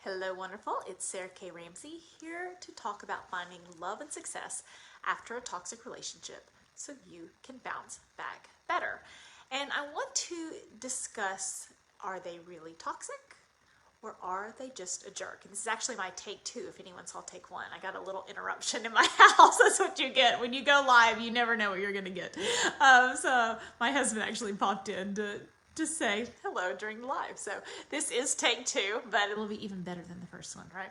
Hello, wonderful. It's Sarah K Ramsey here to talk about finding love and success after a toxic relationship so you can bounce back better. And I want to discuss, are they really toxic or are they just a jerk? And this is actually my take two. If anyone saw take one, I got a little interruption in my house. That's what you get when you go live. You never know what you're going to get. So my husband actually popped in to say hello during the live. So this is take two, but it'll be even better than the first one, right?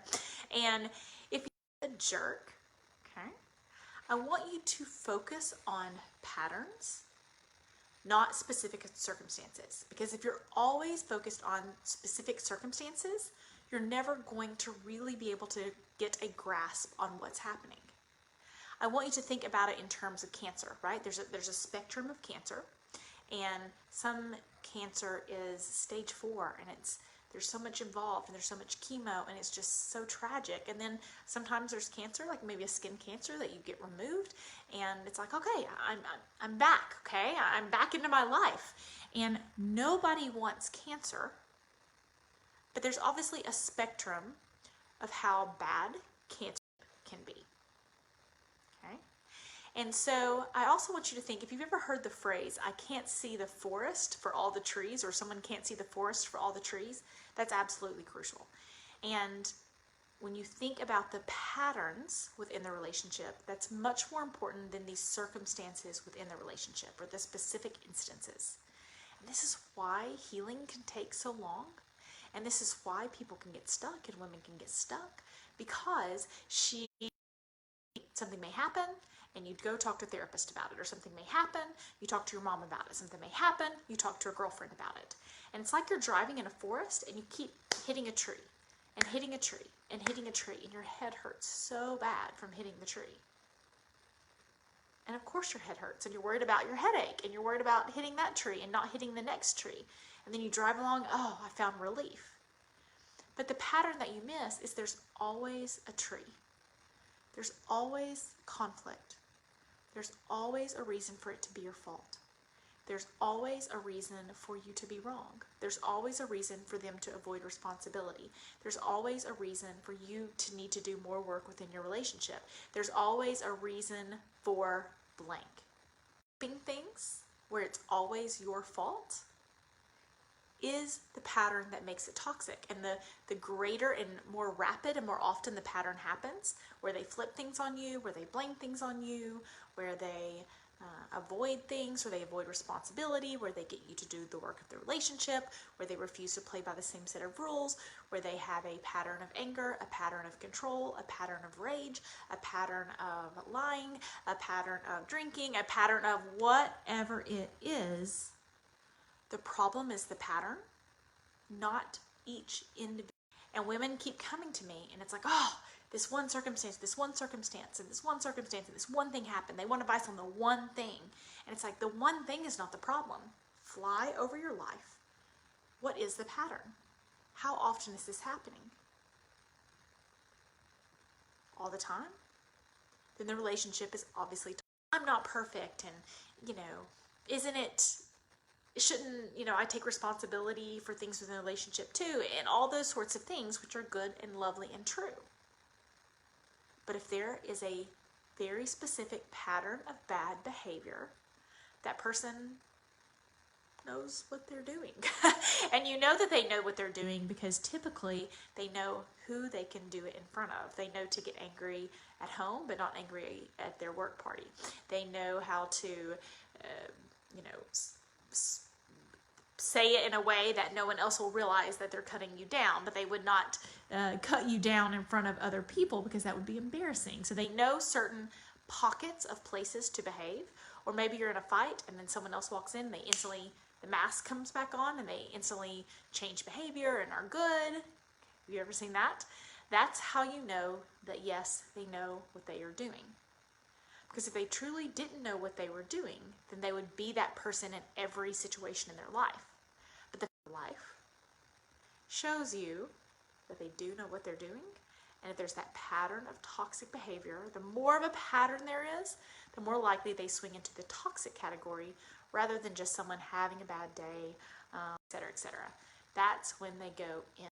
And if you're a jerk, okay, I want you to focus on patterns, not specific circumstances. Because if you're always focused on specific circumstances, you're never going to really be able to get a grasp on what's happening. I want you to think about it in terms of cancer, right? There's a spectrum of cancer, and some cancer is stage 4, and there's so much involved, and there's so much chemo, and it's just so tragic. And then sometimes there's cancer, like maybe a skin cancer that you get removed, and it's like, okay, I'm back, okay? I'm back into my life. And nobody wants cancer, but there's obviously a spectrum of how bad cancer can be. And so I also want you to think, if you've ever heard the phrase, I can't see the forest for all the trees, or someone can't see the forest for all the trees, that's absolutely crucial. And when you think about the patterns within the relationship, that's much more important than these circumstances within the relationship or the specific instances. And this is why healing can take so long. And this is why people can get stuck and women can get stuck, because something may happen and you go talk to a therapist about it, or something may happen, you talk to your mom about it, something may happen, you talk to a girlfriend about it. And it's like you're driving in a forest and you keep hitting a tree and hitting a tree and hitting a tree, and your head hurts so bad from hitting the tree. And of course your head hurts, and you're worried about your headache, and you're worried about hitting that tree and not hitting the next tree. And then you drive along, oh, I found relief. But the pattern that you miss is there's always a tree. There's always conflict. There's always a reason for it to be your fault. There's always a reason for you to be wrong. There's always a reason for them to avoid responsibility. There's always a reason for you to need to do more work within your relationship. There's always a reason for blank. Doing things where it's always your fault is the pattern that makes it toxic. And the greater and more rapid and more often the pattern happens, where they flip things on you, where they blame things on you, where they avoid things, where they avoid responsibility, where they get you to do the work of the relationship, where they refuse to play by the same set of rules, where they have a pattern of anger, a pattern of control, a pattern of rage, a pattern of lying, a pattern of drinking, a pattern of whatever it is. The problem is the pattern, not each individual. And women keep coming to me, and it's like, oh, this one circumstance, and this one circumstance, and this one thing happened. They want advice on the one thing. And it's like, the one thing is not the problem. Fly over your life. What is the pattern? How often is this happening? All the time? Then the relationship is obviously, I'm not perfect, and, shouldn't, I take responsibility for things within a relationship too, and all those sorts of things, which are good and lovely and true. But if there is a very specific pattern of bad behavior, that person knows what they're doing. And you know that they know what they're doing because typically they know who they can do it in front of. They know to get angry at home, but not angry at their work party. They know how to, say it in a way that no one else will realize that they're cutting you down, but they would not cut you down in front of other people because that would be embarrassing. So they know certain pockets of places to behave. Or maybe you're in a fight and then someone else walks in, the mask comes back on and they instantly change behavior and are good. Have you ever seen that? That's how you know that, yes, they know what they are doing. Because if they truly didn't know what they were doing, then they would be that person in every situation in their life. But the life shows you that they do know what they're doing. And if there's that pattern of toxic behavior, the more of a pattern there is, the more likely they swing into the toxic category rather than just someone having a bad day, et cetera, et cetera. That's when they go in.